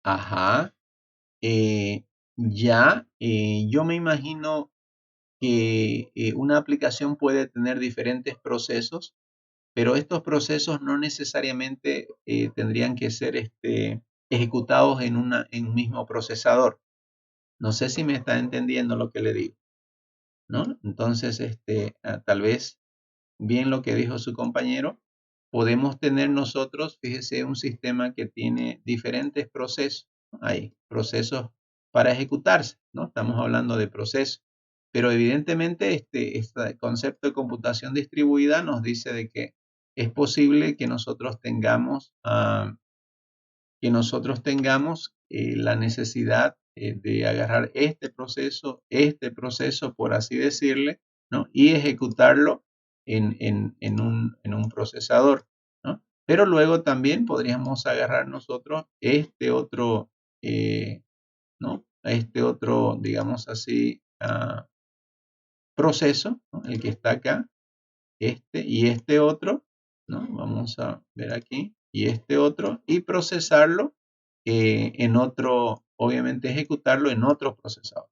Ajá. Yo me imagino que una aplicación puede tener diferentes procesos, pero estos procesos no necesariamente tendrían que ser ejecutados en un mismo procesador. No sé si me está entendiendo lo que le digo, ¿no? Entonces, tal vez, bien lo que dijo su compañero, podemos tener nosotros, fíjese, un sistema que tiene diferentes procesos. ¿No? Hay procesos para ejecutarse, ¿no? Estamos hablando de procesos. Pero evidentemente este concepto de computación distribuida nos dice de que es posible que nosotros tengamos, la necesidad de agarrar este proceso, por así decirle, ¿no? Y ejecutarlo en un procesador, ¿no? Pero luego también podríamos agarrar nosotros ¿no? Este otro, digamos así, proceso, ¿no? El que está acá, y este otro, ¿no? Vamos a ver aquí, y este otro, y procesarlo en otro, obviamente ejecutarlo en otro procesador.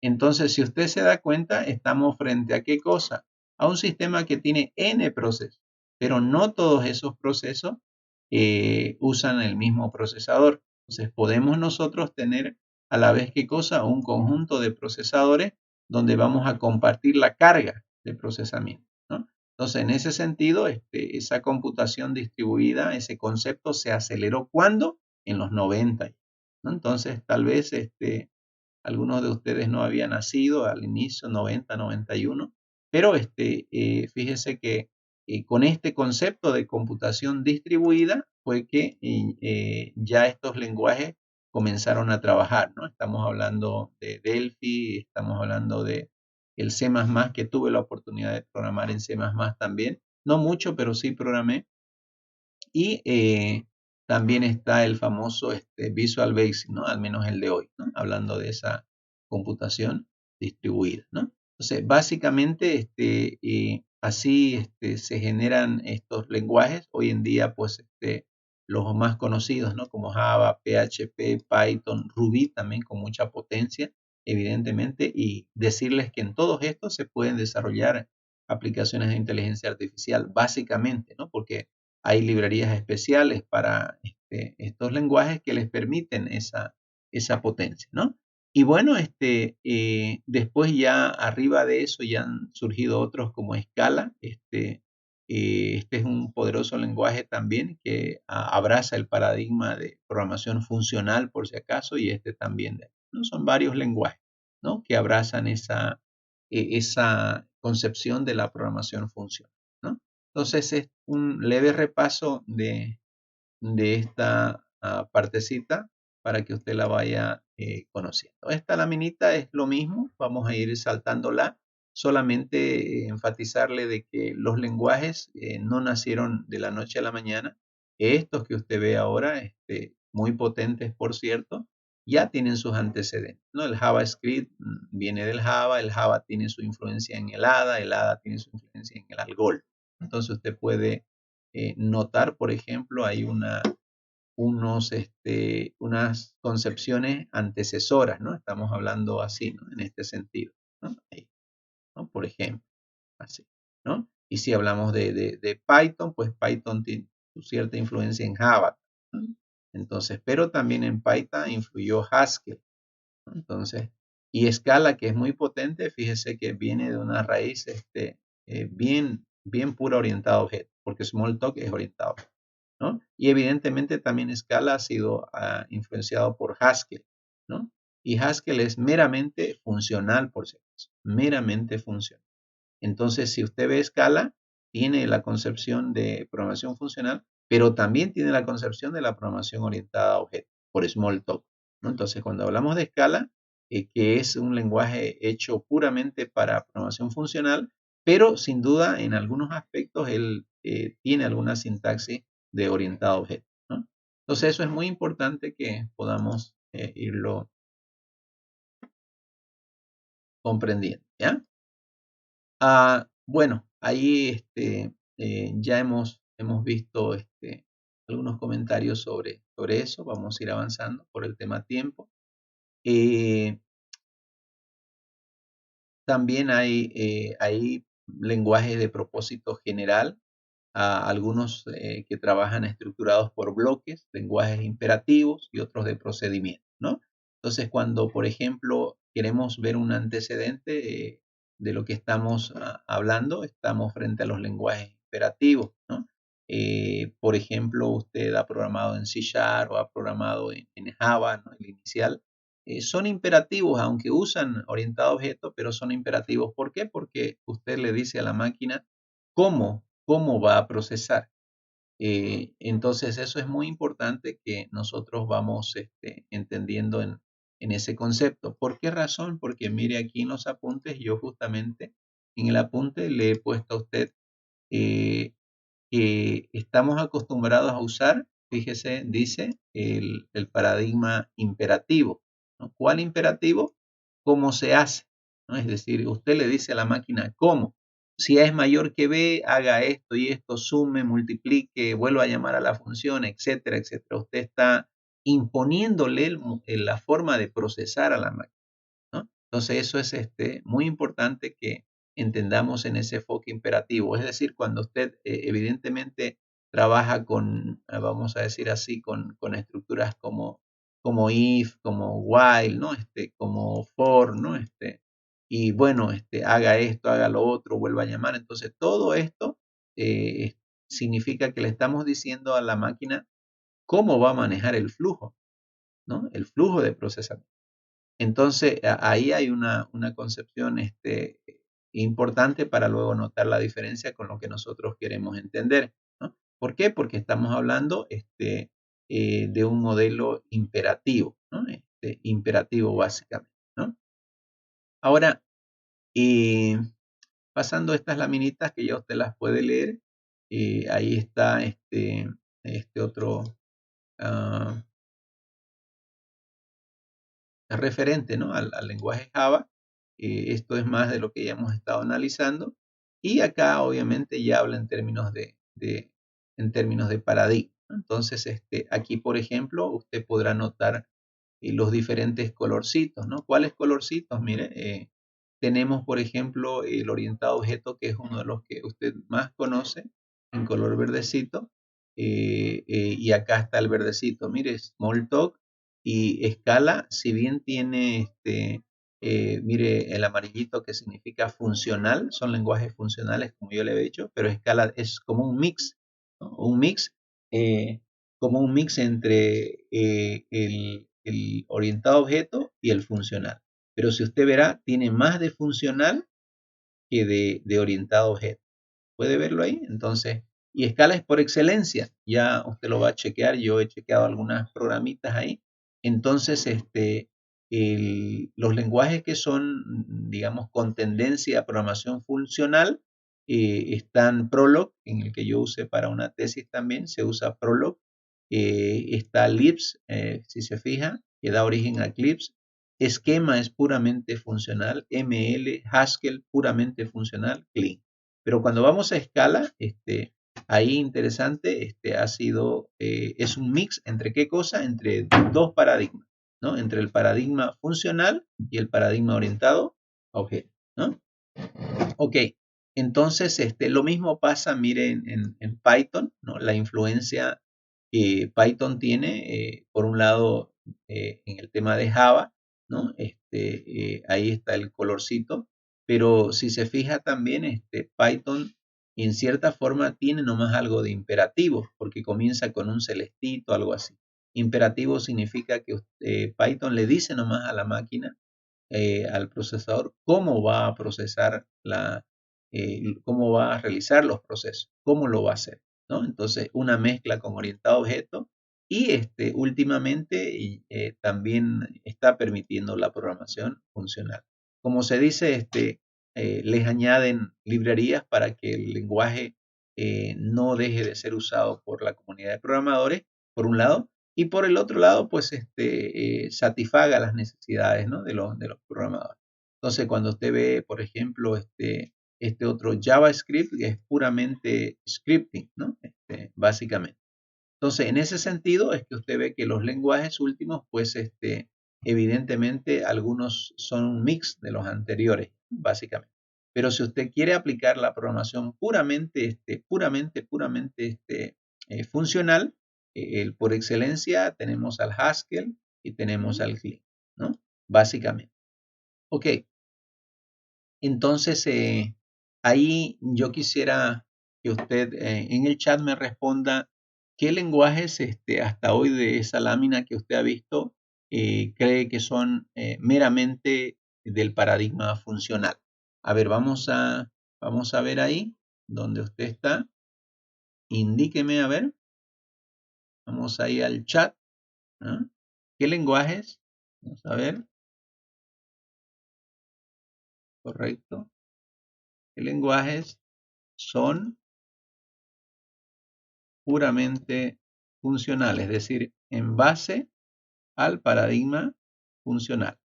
Entonces, si usted se da cuenta, estamos frente a qué cosa? A un sistema que tiene N procesos, pero no todos esos procesos usan el mismo procesador. Entonces, podemos nosotros tener a la vez qué cosa? Un conjunto de procesadores donde vamos a compartir la carga de procesamiento, ¿no? Entonces, en ese sentido, esa computación distribuida, ese concepto se aceleró ¿cuándo? En los 90, ¿no? Entonces, tal vez algunos de ustedes no habían nacido al inicio, 90, 91, pero fíjese que con este concepto de computación distribuida fue que ya estos lenguajes comenzaron a trabajar, ¿no? Estamos hablando de Delphi, estamos hablando de el C++, que tuve la oportunidad de programar en C++ también, no mucho, pero sí programé, y también está el famoso Visual Basic, ¿no? Al menos el de hoy, ¿no? Hablando de esa computación distribuida, ¿no? Entonces, básicamente, así se generan estos lenguajes. Hoy en día, pues, los más conocidos, ¿no? Como Java, PHP, Python, Ruby también con mucha potencia, evidentemente, y decirles que en todos estos se pueden desarrollar aplicaciones de inteligencia artificial, básicamente, ¿no? Porque hay librerías especiales para estos lenguajes que les permiten esa potencia, ¿no? Y bueno, después ya arriba de eso ya han surgido otros como Scala. Este es un poderoso lenguaje también que abraza el paradigma de programación funcional, por si acaso, y también, ¿no? Son varios lenguajes, ¿no? Que abrazan esa concepción de la programación funcional, ¿no? Entonces es un leve repaso de esta partecita para que usted la vaya conociendo. Esta laminita es lo mismo, vamos a ir saltándola, solamente enfatizarle de que los lenguajes no nacieron de la noche a la mañana. Estos que usted ve ahora, muy potentes por cierto, ya tienen sus antecedentes, ¿no? El JavaScript viene del Java, el Java tiene su influencia en el ADA tiene su influencia en el Algol. Entonces usted puede notar, por ejemplo, hay unas concepciones antecesoras, ¿no? Estamos hablando así, ¿no? En este sentido, ¿no? Ahí, ¿no? Por ejemplo, así, ¿no? Y si hablamos de Python, pues Python tiene cierta influencia en Java, ¿no? Entonces, pero también en Python influyó Haskell, ¿no? Entonces, y Scala, que es muy potente, fíjese que viene de una raíz bien pura orientada a objetos, porque Smalltalk es orientado, ¿no? Y evidentemente también Scala ha sido influenciado por Haskell, ¿no? Y Haskell es meramente funcional, por si acaso, meramente funcional. Entonces, si usted ve Scala, tiene la concepción de programación funcional, pero también tiene la concepción de la programación orientada a objetos, por Smalltalk, ¿no? Entonces, cuando hablamos de Scala, que es un lenguaje hecho puramente para programación funcional, pero sin duda en algunos aspectos él tiene alguna sintaxis de orientado a objetos, ¿no? Entonces, eso es muy importante que podamos irlo comprendiendo, ¿ya? Bueno, ahí ya hemos visto algunos comentarios sobre eso, vamos a ir avanzando por el tema tiempo. Eh, También hay lenguajes de propósito general, algunos que trabajan estructurados por bloques, lenguajes imperativos y otros de procedimiento, ¿no? Entonces, cuando, por ejemplo, queremos ver un antecedente de lo que estamos hablando, estamos frente a los lenguajes imperativos, ¿no? Por ejemplo, usted ha programado en C# o ha programado en Java, ¿no? El inicial. Son imperativos, aunque usan orientado a objeto, pero son imperativos. ¿Por qué? Porque usted le dice a la máquina cómo va a procesar. Entonces, eso es muy importante que nosotros vamos entendiendo en ese concepto. ¿Por qué razón? Porque mire aquí en los apuntes, yo justamente en el apunte le he puesto a usted eh, que estamos acostumbrados a usar, fíjese, dice el paradigma imperativo, ¿no? ¿Cuál imperativo? ¿Cómo se hace? ¿No? Es decir, usted le dice a la máquina cómo. Si A es mayor que B, haga esto y esto, sume, multiplique, vuelva a llamar a la función, etcétera, etcétera. Usted está imponiéndole la forma de procesar a la máquina, ¿no? Entonces, eso es muy importante que entendamos en ese enfoque imperativo. Es decir, cuando usted evidentemente trabaja con, vamos a decir así, con estructuras como if, como while, ¿no? Como for, ¿no? Y bueno, haga esto, haga lo otro, vuelva a llamar. Entonces, todo esto eh, significa que le estamos diciendo a la máquina cómo va a manejar el flujo, ¿no? El flujo de procesamiento. Entonces, ahí hay una concepción importante para luego notar la diferencia con lo que nosotros queremos entender, ¿no? ¿Por qué? Porque estamos hablando de un modelo imperativo, ¿no? Imperativo básicamente, ¿no? Ahora, eh, pasando estas laminitas que ya usted las puede leer, ahí está este otro ah, es referente, ¿no? al lenguaje Java. Esto es más de lo que ya hemos estado analizando. Y acá obviamente ya habla en términos de paradigma. Entonces, aquí, por ejemplo, usted podrá notar los diferentes colorcitos, ¿no? ¿Cuáles colorcitos? Mire, tenemos, por ejemplo, el orientado a objeto, que es uno de los que usted más conoce, en color verdecito. Y acá está el verdecito. Mire, Smalltalk y Scala, si bien tiene mire el amarillito que significa funcional, son lenguajes funcionales como yo le he dicho, pero Scala es como un mix, ¿no? Un mix, eh, como un mix entre el orientado a objeto y el funcional. Pero si usted verá, tiene más de funcional que de orientado a objeto. ¿Puede verlo ahí? Entonces, y Scala es por excelencia. Ya usted lo va a chequear. Yo he chequeado algunas programitas ahí. Entonces, los lenguajes que son, digamos, con tendencia a programación funcional, están Prolog, en el que yo usé para una tesis también, se usa Prolog. Está Lisp, si se fija, que da origen a Eclipse. Esquema es puramente funcional. ML, Haskell, puramente funcional. Clean. Pero cuando vamos a escala, ahí interesante, es un mix entre qué cosa, entre dos paradigmas, ¿no? Entre el paradigma funcional y el paradigma orientado a objetos, ¿no? Ok, entonces lo mismo pasa, miren, en Python, ¿no? La influencia que Python tiene, por un lado, en el tema de Java, ¿no? Ahí está el colorcito, pero si se fija también, Python en cierta forma tiene nomás algo de imperativo, porque comienza con un celestito, algo así. Imperativo significa que Python le dice nomás a la máquina, al procesador, cómo va a procesar cómo va a realizar los procesos, cómo lo va a hacer, ¿no? Entonces, una mezcla con orientado a objeto y últimamente también está permitiendo la programación funcional. Como se dice, les añaden librerías para que el lenguaje no deje de ser usado por la comunidad de programadores, por un lado, y por el otro lado, pues satisfaga las necesidades, ¿no? de los programadores. Entonces, cuando usted ve, por ejemplo, este otro JavaScript, que es puramente scripting, ¿no? Básicamente. Entonces, en ese sentido es que usted ve que los lenguajes últimos, pues evidentemente algunos son un mix de los anteriores, básicamente. Pero si usted quiere aplicar la programación puramente funcional, por excelencia tenemos al Haskell y tenemos al Clean, ¿no? Básicamente. Ok, entonces ahí yo quisiera que usted en el chat me responda qué lenguajes hasta hoy de esa lámina que usted ha visto cree que son meramente del paradigma funcional. A ver, vamos a ver ahí donde usted está. Indíqueme, a ver, vamos ahí al chat, ¿no? ¿Qué lenguajes? Vamos a ver, correcto. ¿Qué lenguajes son puramente funcional, es decir, en base al paradigma funcional?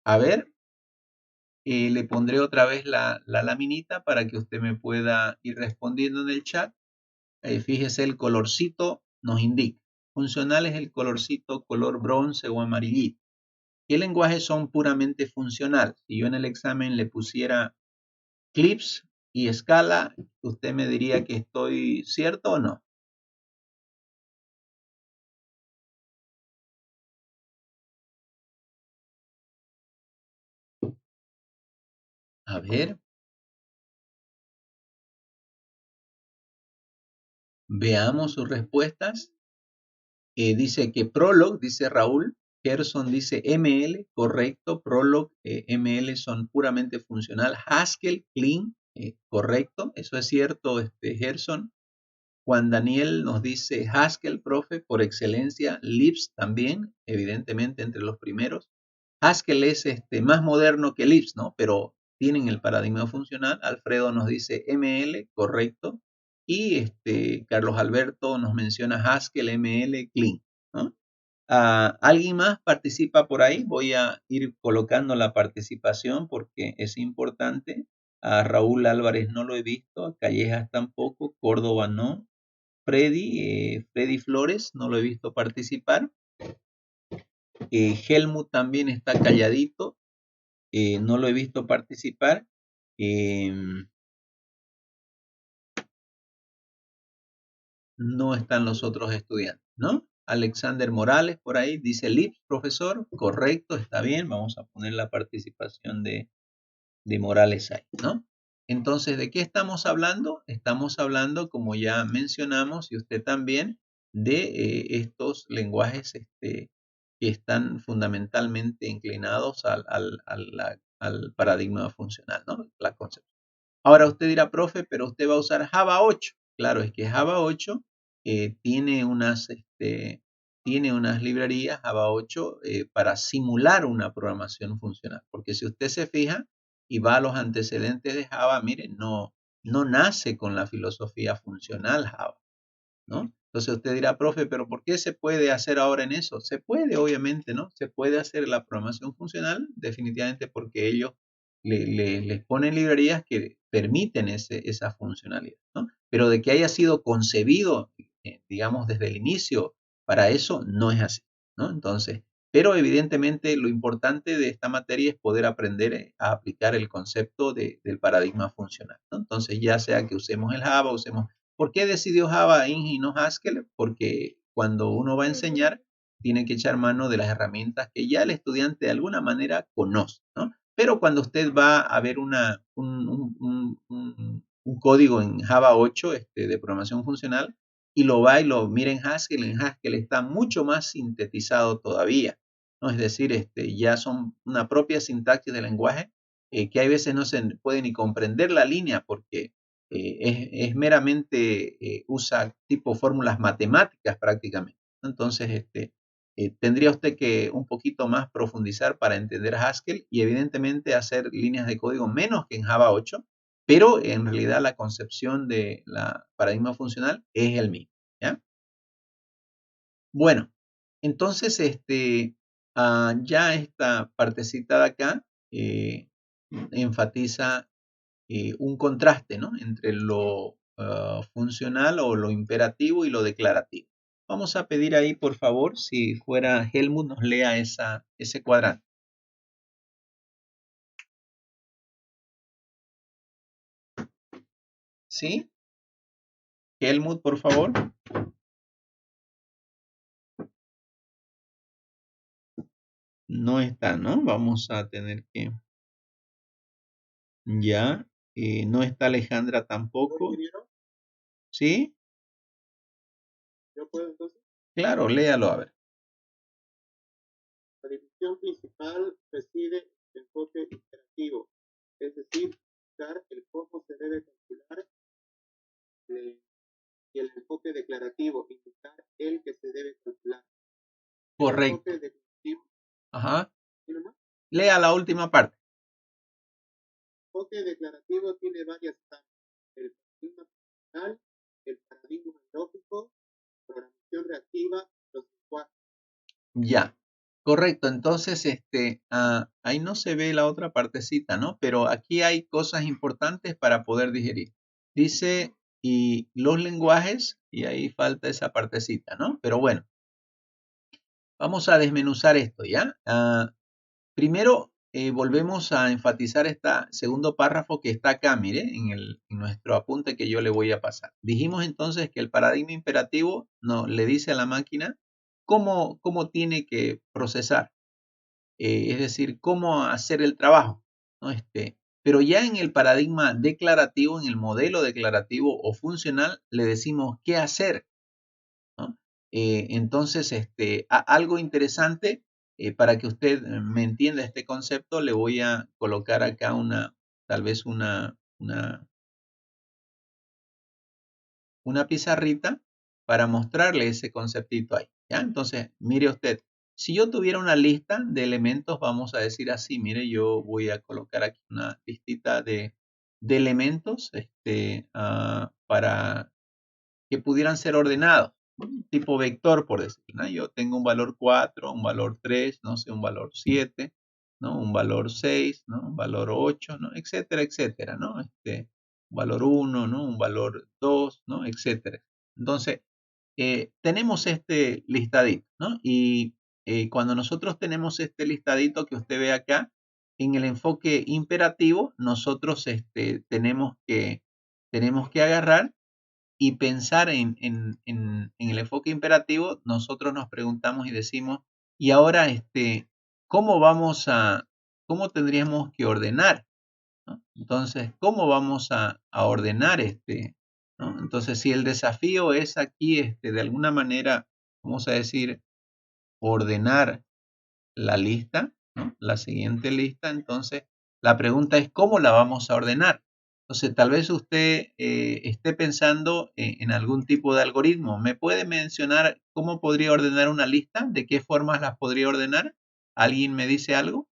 A ver, le pondré otra vez la laminita para que usted me pueda ir respondiendo en el chat. Fíjese, el colorcito nos indica. Funcional es el colorcito color bronce o amarillito. ¿Qué lenguajes son puramente funcional? Si yo en el examen le pusiera Clips y Scala, ¿usted me diría que estoy cierto o no? A ver, veamos sus respuestas. Dice que Prolog, dice Raúl. Gerson dice ML, correcto. Prolog, ML son puramente funcional. Haskell, Clean, correcto. Eso es cierto, Gerson. Juan Daniel nos dice Haskell, profe, por excelencia. Lisp también, evidentemente, entre los primeros. Haskell es más moderno que Lisp, ¿no? Pero tienen el paradigma funcional. Alfredo nos dice ML, correcto. Y Carlos Alberto nos menciona Haskell, ML, Clean, ¿no? ¿Alguien más participa por ahí? Voy a ir colocando la participación porque es importante. A Raúl Álvarez no lo he visto, a Callejas tampoco, Córdoba no. Freddy Flores no lo he visto participar. Helmut también está calladito, no lo he visto participar. No están los otros estudiantes, ¿no? Alexander Morales por ahí dice Lips, profesor, correcto, está bien, vamos a poner la participación de Morales ahí, ¿no? Entonces, ¿de qué estamos hablando? Estamos hablando, como ya mencionamos, y usted también, de estos lenguajes que están fundamentalmente inclinados al paradigma funcional, ¿no? La concepción. Ahora usted dirá, profe, pero usted va a usar Java 8. Claro, es que Java 8 tiene unas librerías Java 8 para simular una programación funcional. Porque si usted se fija y va a los antecedentes de Java, miren, no nace con la filosofía funcional Java, ¿no? Entonces usted dirá, profe, pero ¿por qué se puede hacer ahora en eso? Se puede, obviamente, ¿no? Se puede hacer la programación funcional, definitivamente porque ellos les ponen librerías que permiten esa funcionalidad, ¿no? Pero de que haya sido concebido, digamos, desde el inicio para eso, no es así, ¿no? Entonces, pero evidentemente lo importante de esta materia es poder aprender a aplicar el concepto del paradigma funcional, ¿no? Entonces, ya sea que usemos el Java, usemos. ¿Por qué decidió Java Inge y no Haskell? Porque cuando uno va a enseñar, tiene que echar mano de las herramientas que ya el estudiante de alguna manera conoce, ¿no? Pero cuando usted va a ver un código en Java 8 de programación funcional y lo va y lo mira en Haskell está mucho más sintetizado todavía, ¿no? Es decir, ya son una propia sintaxis del lenguaje que hay veces no se puede ni comprender la línea porque es meramente, usa tipo fórmulas matemáticas prácticamente. Entonces, tendría usted que un poquito más profundizar para entender Haskell y evidentemente hacer líneas de código menos que en Java 8, pero en realidad la concepción de la paradigma funcional es el mismo, ¿ya? Bueno, entonces, ya esta partecita de acá enfatiza un contraste, ¿no? Entre lo funcional o lo imperativo y lo declarativo. Vamos a pedir ahí, por favor, si fuera Helmut, nos lea ese cuadrante. ¿Sí? Helmut, por favor. No está, ¿no? Vamos a tener que... Ya. No está Alejandra tampoco. ¿Sí? ¿Yo puedo entonces? Claro, léalo, a ver. La división principal reside en el enfoque interactivo, es decir, buscar el cómo se debe calcular, y el enfoque declarativo, indicar el que se debe calcular. Correcto. El enfoque declarativo. Ajá. ¿Tiene más? Lea la última parte. El enfoque declarativo tiene varias etapas: el paradigma funcional, el paradigma lógico, programación reactiva, los lenguajes. Ya. Correcto. Entonces, ahí no se ve la otra partecita, ¿no? Pero aquí hay cosas importantes para poder digerir. Dice, y los lenguajes, y ahí falta esa partecita, ¿no? Pero bueno, vamos a desmenuzar esto, ¿ya? Primero, volvemos a enfatizar este segundo párrafo que está acá, mire, en nuestro apunte que yo le voy a pasar. Dijimos entonces que el paradigma imperativo le dice a la máquina cómo tiene que procesar, es decir, cómo hacer el trabajo, ¿no? Pero ya en el paradigma declarativo, en el modelo declarativo o funcional, le decimos qué hacer, ¿no? Entonces, algo interesante, para que usted me entienda este concepto, le voy a colocar acá tal vez una pizarrita para mostrarle ese conceptito ahí, ¿ya? Entonces, mire usted, si yo tuviera una lista de elementos, vamos a decir así, mire, yo voy a colocar aquí una listita de elementos, para que pudieran ser ordenados, tipo vector, por decir, ¿no? Yo tengo un valor 4, un valor 3, no sé, un valor 7, ¿no? Un valor 6, ¿no? Un valor 8, ¿no? Etcétera, etcétera, ¿no? Un valor 1, ¿no? Un valor 2, ¿no? Etcétera. Entonces, tenemos este listadito, ¿no? Y cuando nosotros tenemos este listadito que usted ve acá, en el enfoque imperativo, nosotros tenemos que agarrar y pensar en el enfoque imperativo. Nosotros nos preguntamos y decimos, y ahora, ¿cómo cómo tendríamos que ordenar? ¿No? Entonces, ¿cómo vamos a ordenar ¿no? Entonces, si el desafío es aquí, de alguna manera, vamos a decir, ordenar la lista, ¿no? La siguiente lista, entonces, la pregunta es, ¿cómo la vamos a ordenar? Entonces, tal vez usted esté pensando en algún tipo de algoritmo. ¿Me puede mencionar cómo podría ordenar una lista? ¿De qué formas las podría ordenar? ¿Alguien me dice algo?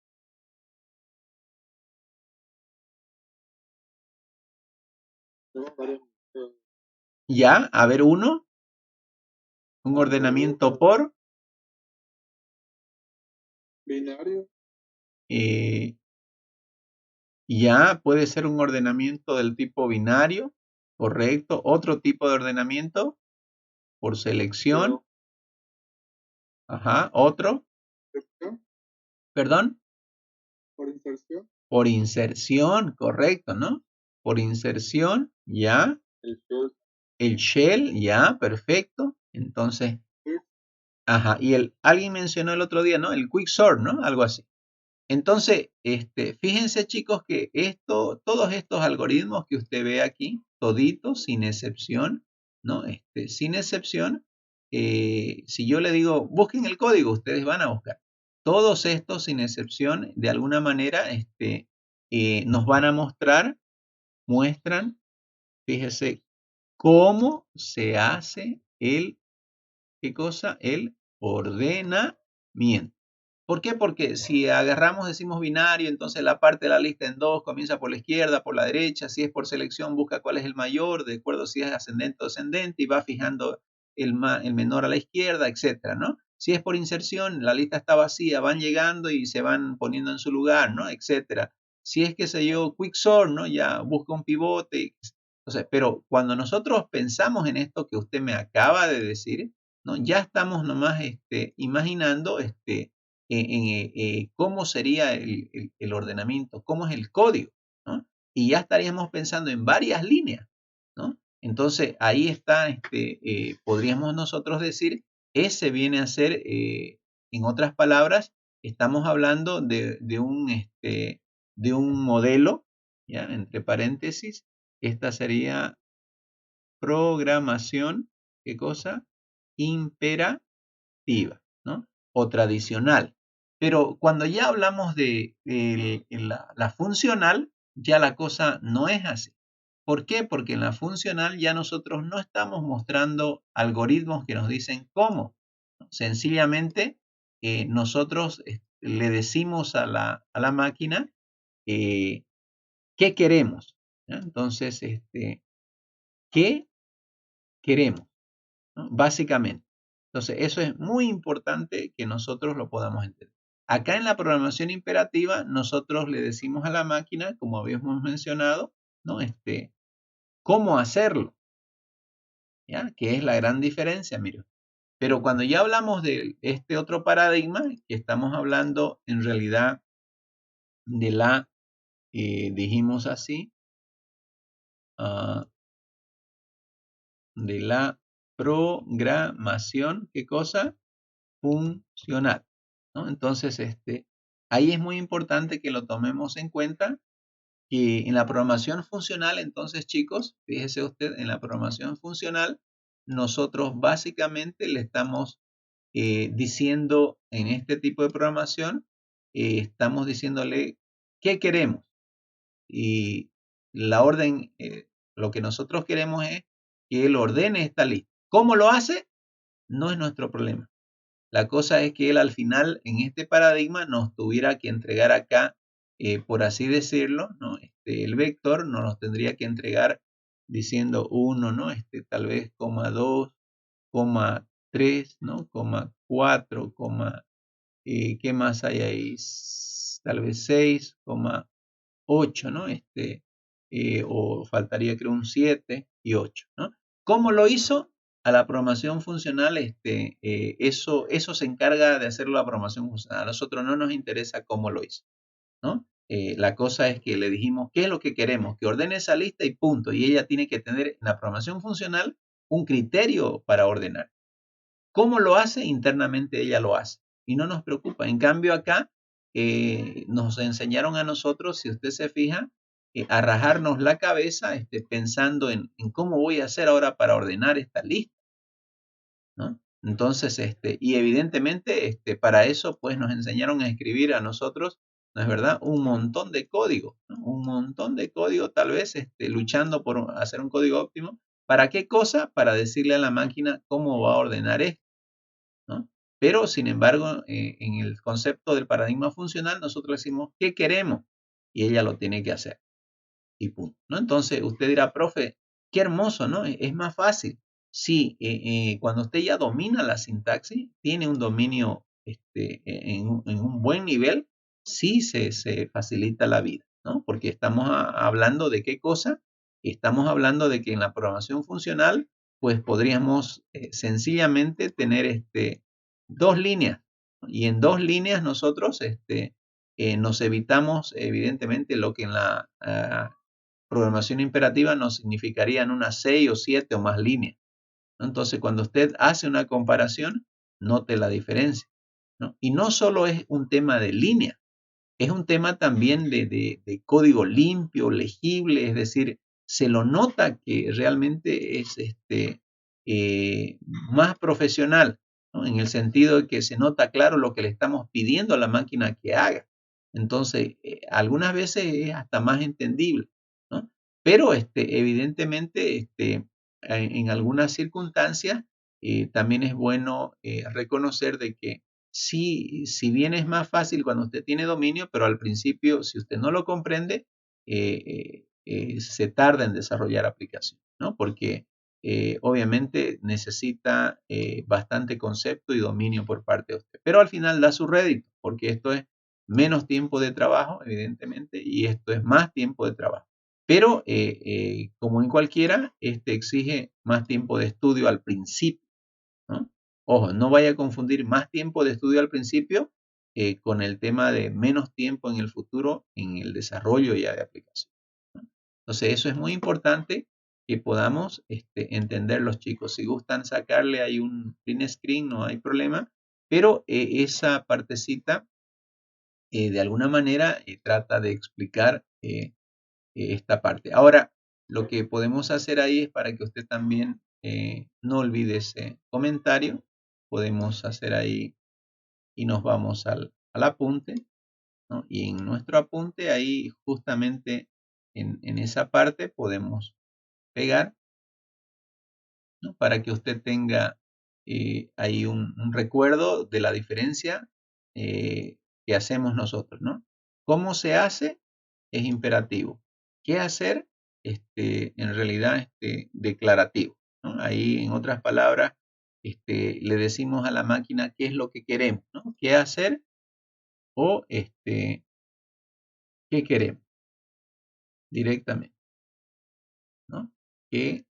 Ya, a ver, un ordenamiento por binario. Ya, puede ser un ordenamiento del tipo binario, correcto. Otro tipo de ordenamiento por selección. Ajá, otro. ¿Perdón? Por inserción. Por inserción, correcto, ¿no? Por inserción, ya. El shell, ya, perfecto. Entonces, ajá, y alguien mencionó el otro día, ¿no? El quicksort, ¿no? Algo así. Entonces, fíjense chicos que todos estos algoritmos que usted ve aquí, toditos, sin excepción, ¿no? Sin excepción, si yo le digo, busquen el código, ustedes van a buscar. Todos estos, sin excepción, de alguna manera, nos van a muestran, fíjese, cómo se hace ¿qué cosa? El ordenamiento. ¿Por qué? Porque si agarramos, decimos binario, entonces la parte de la lista en dos comienza por la izquierda, por la derecha. Si es por selección, busca cuál es el mayor, de acuerdo si es ascendente o descendente, y va fijando el menor a la izquierda, etcétera, ¿no? Si es por inserción, la lista está vacía, van llegando y se van poniendo en su lugar, ¿no? Etcétera. Si es, qué sé yo, quicksort, ¿no? Ya busca un pivote, Entonces, pero cuando nosotros pensamos en esto que usted me acaba de decir, ¿no? Ya estamos nomás imaginando cómo sería el ordenamiento, cómo es el código, ¿no? Y ya estaríamos pensando en varias líneas, ¿no? Entonces, ahí está, podríamos nosotros decir, ese viene a ser, en otras palabras, estamos hablando de un modelo, ¿ya? Entre paréntesis, esta sería programación, ¿qué cosa? Imperativa, ¿no? O tradicional. Pero cuando ya hablamos de la funcional, ya la cosa no es así. ¿Por qué? Porque en la funcional ya nosotros no estamos mostrando algoritmos que nos dicen cómo. Sencillamente, nosotros le decimos a la máquina qué queremos, ¿no? Entonces, ¿qué queremos? ¿No? Básicamente. Entonces, eso es muy importante que nosotros lo podamos entender. Acá en la programación imperativa, nosotros le decimos a la máquina, como habíamos mencionado, ¿no? Cómo hacerlo, ¿ya? Que es la gran diferencia, mire. Pero cuando ya hablamos de este otro paradigma, que estamos hablando en realidad de dijimos así, de la programación, ¿qué cosa? Funcional, ¿no? Entonces, ahí es muy importante que lo tomemos en cuenta, que en la programación funcional, entonces, chicos, fíjese usted, en la programación funcional, nosotros básicamente le estamos diciendo en este tipo de programación, estamos diciéndole qué queremos. Y la orden, lo que nosotros queremos es que él ordene esta lista. ¿Cómo lo hace? No es nuestro problema. La cosa es que él al final, en este paradigma, nos tuviera que entregar acá, por así decirlo, ¿no? El vector nos tendría que entregar diciendo 1, ¿no? Tal vez, 2, 3, ¿no? 4, ¿qué más hay ahí? Tal vez 6, 8, ¿no? O faltaría creo un 7 y 8, ¿no? ¿Cómo lo hizo? A la programación funcional, eso se encarga de hacerlo la programación funcional. A nosotros no nos interesa cómo lo hizo, ¿no? La cosa es que le dijimos qué es lo que queremos, que ordene esa lista y punto. Y ella tiene que tener en la programación funcional un criterio para ordenar. ¿Cómo lo hace? Internamente ella lo hace y no nos preocupa. En cambio acá nos enseñaron a nosotros, si usted se fija, a rajarnos la cabeza pensando en cómo voy a hacer ahora para ordenar esta lista, ¿no? Entonces, y evidentemente para eso pues nos enseñaron a escribir a nosotros, ¿no es verdad? Un montón de código, ¿no? Un montón de código, tal vez luchando por hacer un código óptimo. ¿Para qué cosa? Para decirle a la máquina cómo va a ordenar esto, ¿no? Pero, sin embargo, en el concepto del paradigma funcional, nosotros decimos qué queremos y ella lo tiene que hacer y punto, ¿no? Entonces, usted dirá, profe, qué hermoso, ¿no? Es más fácil. Sí, cuando usted ya domina la sintaxis, tiene un dominio en un buen nivel, sí se facilita la vida, ¿no? Porque estamos hablando de qué cosa. Estamos hablando de que en la programación funcional, pues podríamos sencillamente tener dos líneas, ¿no? Y en dos líneas nosotros nos evitamos evidentemente lo que en la programación imperativa nos significarían unas 6 o 7 o más líneas, ¿no? Entonces, cuando usted hace una comparación, note la diferencia, ¿no? Y no solo es un tema de línea, es un tema también de código limpio, legible, es decir, se lo nota que realmente es más profesional, ¿no? En el sentido de que se nota claro lo que le estamos pidiendo a la máquina que haga. Entonces, algunas veces es hasta más entendible, ¿no? Pero evidentemente, en algunas circunstancias, también es bueno reconocer de que si bien es más fácil cuando usted tiene dominio, pero al principio, si usted no lo comprende, se tarda en desarrollar aplicación, ¿no? Porque obviamente necesita bastante concepto y dominio por parte de usted. Pero al final da su rédito, porque esto es menos tiempo de trabajo, evidentemente, y esto es más tiempo de trabajo. Pero como en cualquiera, este exige más tiempo de estudio al principio, ¿no? Ojo, no vaya a confundir más tiempo de estudio al principio con el tema de menos tiempo en el futuro en el desarrollo ya de aplicación, ¿no? Entonces, eso es muy importante que podamos entender los chicos. Si gustan sacarle ahí un print screen, no hay problema, pero esa partecita, de alguna manera, trata de explicar esta parte. Ahora, lo que podemos hacer ahí es para que usted también no olvide ese comentario. Podemos hacer ahí y nos vamos al apunte, ¿no? Y en nuestro apunte, ahí justamente en esa parte podemos pegar, ¿no? Para que usted tenga ahí un recuerdo de la diferencia que hacemos nosotros, ¿no? ¿Cómo se hace? Es imperativo. ¿Qué hacer? En realidad, declarativo, ¿no? Ahí, en otras palabras, le decimos a la máquina qué es lo que queremos, ¿no? ¿Qué hacer? O qué queremos directamente, ¿no? ¿Qué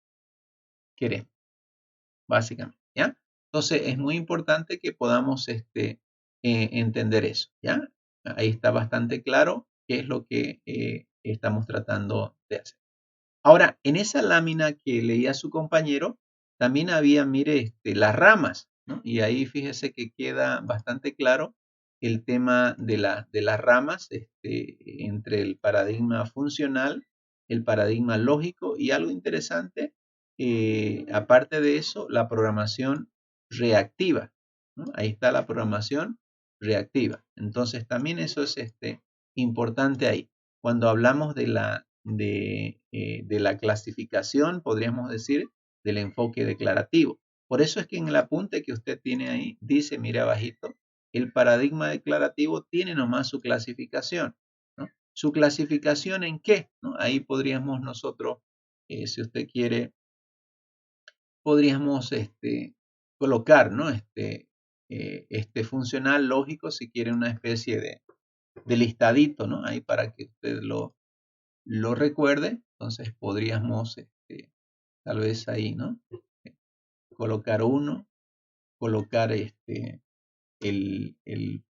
queremos? Básicamente, ¿ya? Entonces, es muy importante que podamos entender eso, ¿ya? Ahí está bastante claro qué es lo que estamos tratando de hacer. Ahora, en esa lámina que leía su compañero, también había, mire, las ramas, ¿no? Y ahí fíjese que queda bastante claro el tema de las ramas entre el paradigma funcional, el paradigma lógico y algo interesante, aparte de eso, la programación reactiva, ¿no? Ahí está la programación reactiva. Entonces, también eso es importante ahí. Cuando hablamos de la clasificación, podríamos decir, del enfoque declarativo. Por eso es que en el apunte que usted tiene ahí, dice, mire abajito, el paradigma declarativo tiene nomás su clasificación, ¿no? ¿Su clasificación en qué? ¿No? Ahí podríamos nosotros, si usted quiere, podríamos colocar, ¿no? Este funcional lógico, si quiere, una especie de listadito, ¿no? Ahí para que usted lo recuerde. Entonces podríamos tal vez ahí, ¿no? Colocar uno, colocar el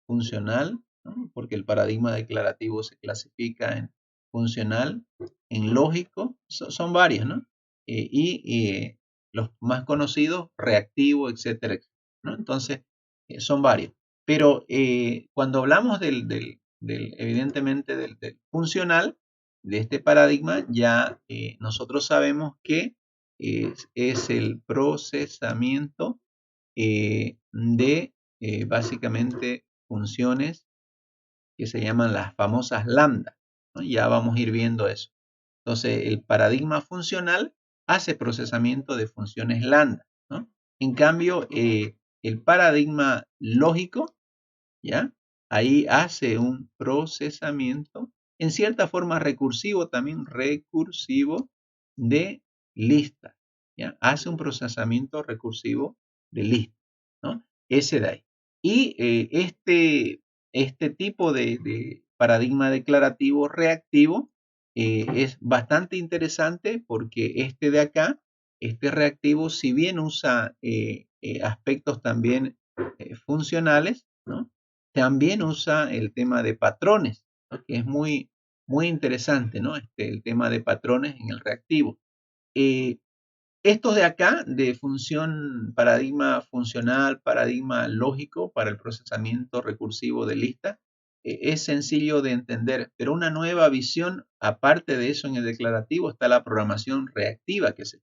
funcional, ¿no? Porque el paradigma declarativo se clasifica en funcional, en lógico, son varios, ¿no? Y los más conocidos, reactivo, etcétera, etcétera, ¿no? Entonces, son varios. Pero cuando hablamos evidentemente, del funcional, de este paradigma, ya nosotros sabemos que es el procesamiento de básicamente funciones que se llaman las famosas lambda, ¿no? Ya vamos a ir viendo eso. Entonces, el paradigma funcional hace procesamiento de funciones lambda, ¿no? En cambio, el paradigma lógico, ¿ya? Ahí hace un procesamiento, en cierta forma recursivo también, recursivo de lista, ¿ya? Hace un procesamiento recursivo de lista, ¿no? Ese de ahí. Y este tipo de paradigma declarativo reactivo es bastante interesante porque este de acá, este reactivo, si bien usa aspectos también funcionales, ¿no? También usa el tema de patrones, ¿no? Que es muy, muy interesante, ¿no? El tema de patrones en el reactivo. Estos de acá, de función, paradigma funcional, paradigma lógico para el procesamiento recursivo de lista, es sencillo de entender, pero una nueva visión, aparte de eso en el declarativo, está la programación reactiva que se,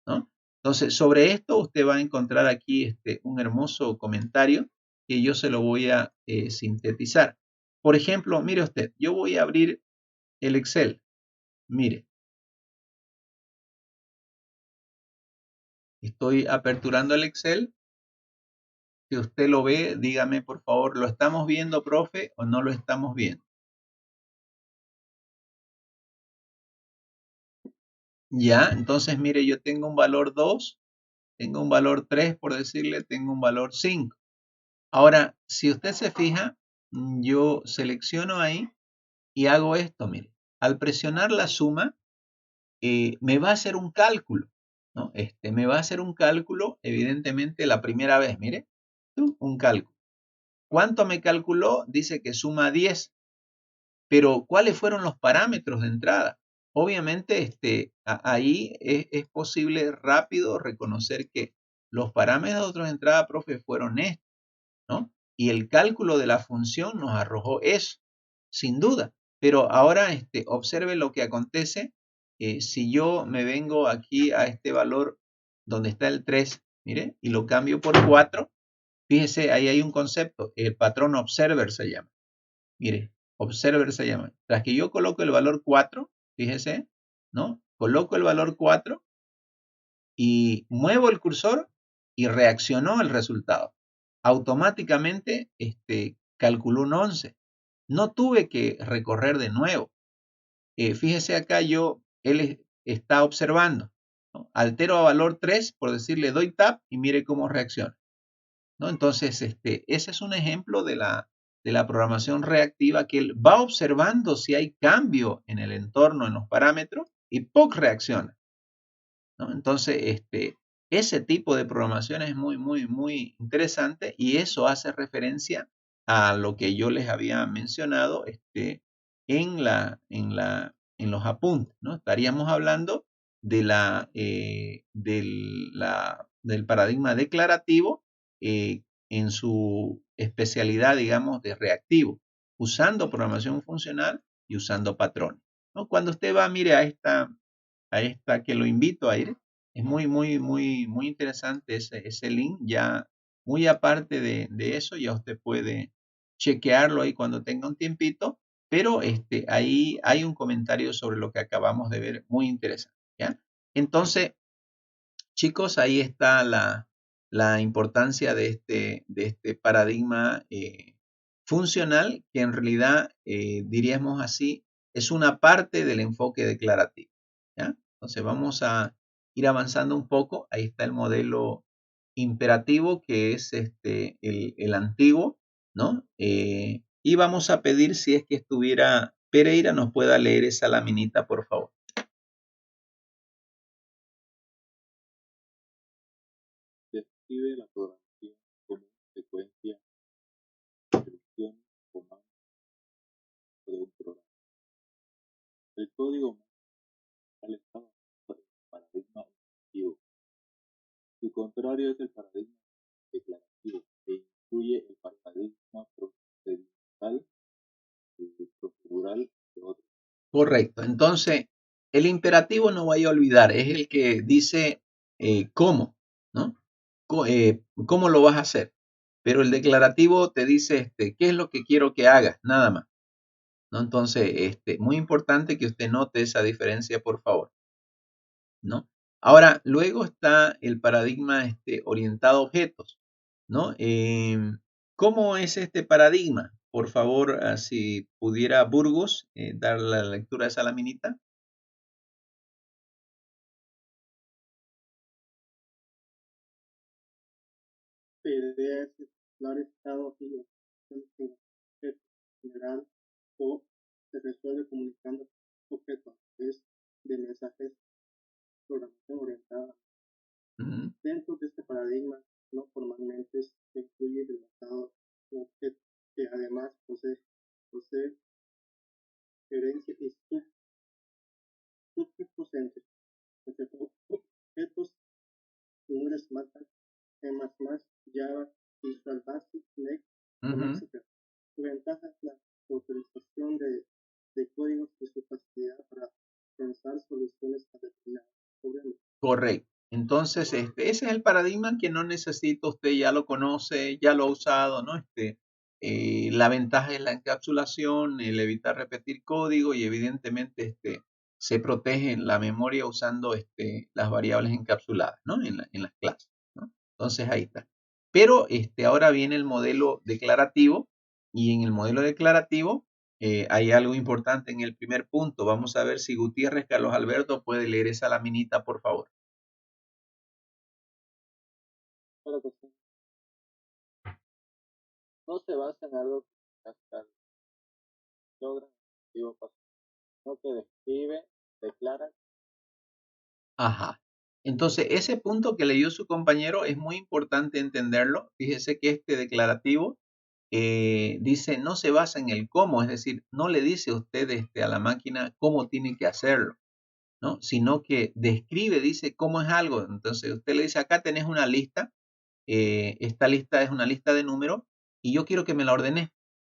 ¿no? Entonces, sobre esto usted va a encontrar aquí un hermoso comentario que yo se lo voy a sintetizar. Por ejemplo, mire usted, yo voy a abrir el Excel. Mire, estoy aperturando el Excel. Si usted lo ve, dígame por favor, ¿lo estamos viendo, profe, o no lo estamos viendo? Ya, entonces mire, yo tengo un valor 2, tengo un valor 3, por decirle, tengo un valor 5. Ahora, si usted se fija, yo selecciono ahí y hago esto, mire. Al presionar la suma, me va a hacer un cálculo, ¿no? Me va a hacer un cálculo, evidentemente, la primera vez, mire, un cálculo. ¿Cuánto me calculó? Dice que suma 10, pero ¿cuáles fueron los parámetros de entrada? Obviamente, ahí es posible rápido reconocer que los parámetros de entrada, profe, fueron estos, ¿no? Y el cálculo de la función nos arrojó eso, sin duda. Pero ahora observe lo que acontece si yo me vengo aquí a este valor donde está el 3, mire, y lo cambio por 4. Fíjese, ahí hay un concepto, el patrón observer se llama. Mire, observer se llama. Tras que yo coloco el valor 4, fíjese, ¿no? Coloco el valor 4 y muevo el cursor y reaccionó el resultado. Automáticamente calculó un 11. No tuve que recorrer de nuevo. Fíjese acá, él está observando, ¿no? Altero a valor 3, por decirle, doy tap y mire cómo reacciona, ¿no? Entonces, ese es un ejemplo de la programación reactiva, que él va observando si hay cambio en el entorno, en los parámetros, y ¡poc! Reacciona, ¿no? Entonces, ese tipo de programación es muy, muy, muy interesante, y eso hace referencia a lo que yo les había mencionado en los apuntes, ¿no? Estaríamos hablando del paradigma declarativo en su especialidad, digamos, de reactivo, usando programación funcional y usando patrones, ¿no? Cuando usted va, mire, a esta que lo invito a ir. Es muy, muy, muy, muy interesante ese link. Ya muy aparte de eso, ya usted puede chequearlo ahí cuando tenga un tiempito, pero ahí hay un comentario sobre lo que acabamos de ver muy interesante, ¿ya? Entonces, chicos, ahí está la importancia de este paradigma funcional, que en realidad, diríamos así, es una parte del enfoque declarativo, ¿ya? Entonces vamos a ir avanzando un poco. Ahí está el modelo imperativo, que es el antiguo, ¿no? Y vamos a pedir, si es que estuviera Pereira, nos pueda leer esa laminita, por favor. Describe la programación como una secuencia de instrucciones, comandos de un programa. El código más está basado en el paradigma imperativo. Su contrario es el paradigma declarativo, que incluye el paradigma procedural de otros. Correcto. Entonces, el imperativo, no vaya a olvidar, es el que dice cómo, ¿no? ¿Cómo lo vas a hacer? Pero el declarativo te dice qué es lo que quiero que hagas, nada más, ¿no? Entonces, muy importante que usted note esa diferencia, por favor, ¿no? Ahora, luego está el paradigma orientado a objetos, ¿no? ¿Cómo es este paradigma? Por favor, si pudiera Burgos dar la lectura a esa laminita. La idea es explorar estados y operaciones en general, o se resuelve comunicando objetos a través de mensajes, programación orientada. Dentro de este paradigma, no formalmente se incluye el basado en objetos, que además posee herencia y subjectos entre objetos comunes C++, Java, Visual Basic, Next, etc. Su ventaja es la utilización de códigos y su facilidad para pensar soluciones a determinados problemas. Correcto. Entonces, ese es el paradigma que no necesita, usted ya lo conoce, ya lo ha usado, ¿no? La ventaja es la encapsulación, el evitar repetir código, y evidentemente se protege la memoria usando las variables encapsuladas, ¿no? En las clases, ¿no? Entonces ahí está. Pero ahora viene el modelo declarativo, y en el modelo declarativo hay algo importante en el primer punto. Vamos a ver si Gutiérrez Carlos Alberto puede leer esa laminita, por favor. Claro que sí. No se basa en algo que logra el objetivo pasivo, no que describe, declara Ajá. Entonces, ese punto que leyó su compañero es muy importante entenderlo. Fíjese que este declarativo dice no se basa en el cómo, es decir, no le dice usted a la máquina cómo tiene que hacerlo, ¿no? Sino que describe, dice cómo es algo. Entonces, usted le dice, acá tenés una lista, esta lista es una lista de números y yo quiero que me la ordenes.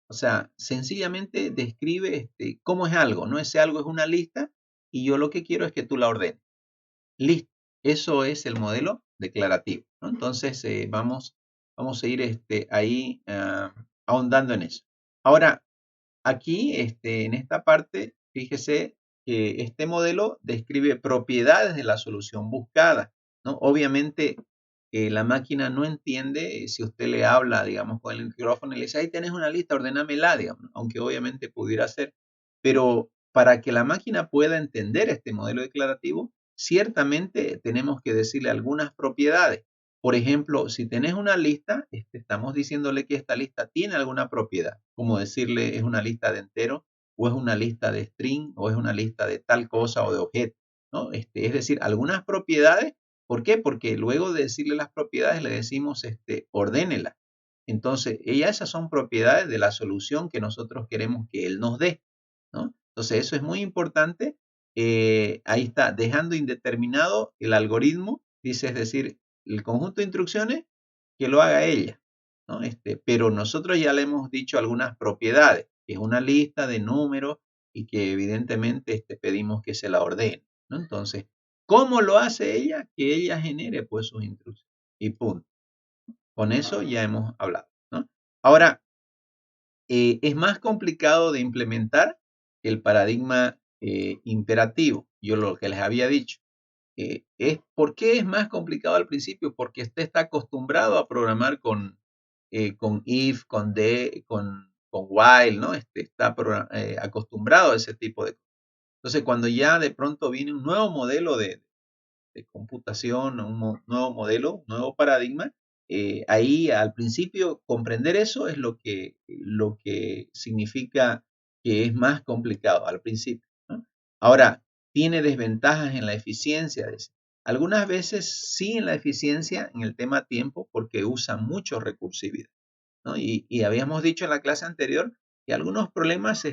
O sea, sencillamente describe cómo es algo, ¿no? Ese algo es una lista y yo lo que quiero es que tú la ordenes. Listo, eso es el modelo declarativo, ¿no? Entonces, vamos a ir ahí ahondando en eso. Ahora, aquí, en esta parte, fíjese que este modelo describe propiedades de la solución buscada, ¿no? Obviamente, la máquina no entiende si usted le habla, digamos, con el micrófono y le dice, ahí tenés una lista, ordenámela, digamos, aunque obviamente pudiera ser, pero para que la máquina pueda entender este modelo declarativo, ciertamente tenemos que decirle algunas propiedades. Por ejemplo, si tenés una lista, estamos diciéndole que esta lista tiene alguna propiedad, como decirle es una lista de enteros, o es una lista de string, o es una lista de tal cosa o de objeto, ¿no? Es decir, algunas propiedades. ¿Por qué? Porque luego de decirle las propiedades le decimos ordénela. Entonces, esas son propiedades de la solución que nosotros queremos que él nos dé, ¿no? Entonces, eso es muy importante. Ahí está, dejando indeterminado el algoritmo, dice, es decir, el conjunto de instrucciones que lo haga ella, ¿no? Pero nosotros ya le hemos dicho algunas propiedades, que es una lista de números y que evidentemente pedimos que se la ordene, ¿no? Entonces, ¿cómo lo hace ella? Que ella genere pues sus instrucciones y punto. Con eso ya hemos hablado, ¿no? Ahora, es más complicado de implementar el paradigma imperativo. Yo lo que les había dicho. ¿Por qué es más complicado al principio? Porque usted está acostumbrado a programar con if, con while, ¿no? Está acostumbrado a ese tipo de cosas. Entonces, cuando ya de pronto viene un nuevo modelo de computación, un nuevo modelo, un nuevo paradigma, ahí al principio comprender eso es lo que significa que es más complicado al principio, ¿no? Ahora, tiene desventajas en la eficiencia. Algunas veces sí en la eficiencia en el tema tiempo porque usa mucho recursividad, ¿no? Y habíamos dicho en la clase anterior que algunos problemas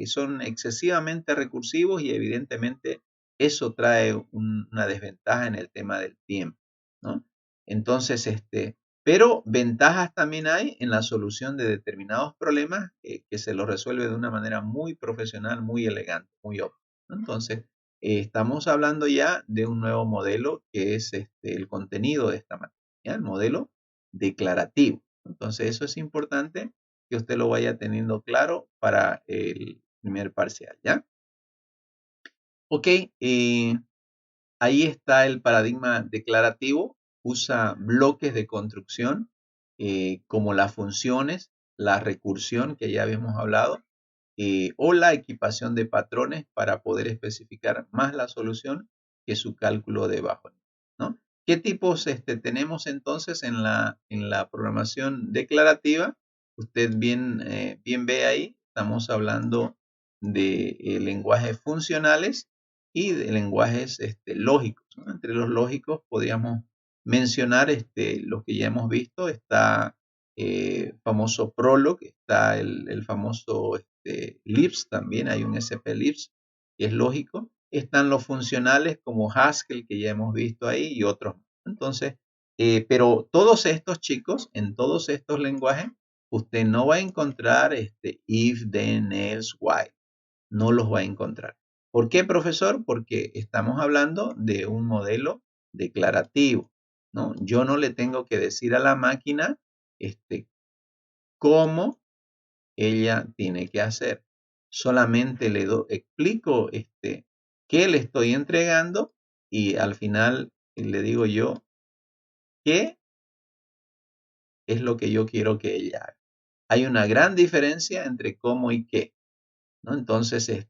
son excesivamente recursivos y evidentemente eso trae una desventaja en el tema del tiempo, ¿no? Entonces, pero ventajas también hay en la solución de determinados problemas que se los resuelve de una manera muy profesional, muy elegante, muy óptima, ¿no? Entonces, estamos hablando ya de un nuevo modelo que es el contenido de esta materia, ¿ya? El modelo declarativo. Entonces, eso es importante que usted lo vaya teniendo claro para el primer parcial, ¿ya? Ok, ahí está el paradigma declarativo. Usa bloques de construcción como las funciones, la recursión que ya habíamos hablado, o la equipación de patrones para poder especificar más la solución que su cálculo de bajo nivel, ¿no? ¿Qué tipos tenemos entonces en la programación declarativa? Usted bien ve ahí, estamos hablando de lenguajes funcionales y de lenguajes lógicos, ¿no? Entre los lógicos podríamos mencionar los que ya hemos visto, está famoso Prolog, está el famoso libs también, hay un SP-libs que es lógico. Están los funcionales como Haskell que ya hemos visto ahí y otros. Entonces, pero todos estos chicos, en todos estos lenguajes, usted no va a encontrar if, then, else, while. No los va a encontrar. ¿Por qué, profesor? Porque estamos hablando de un modelo declarativo, ¿no? Yo no le tengo que decir a la máquina cómo ella tiene que hacer. Solamente explico qué le estoy entregando y al final le digo yo qué es lo que yo quiero que ella haga. Hay una gran diferencia entre cómo y qué, ¿no? Entonces,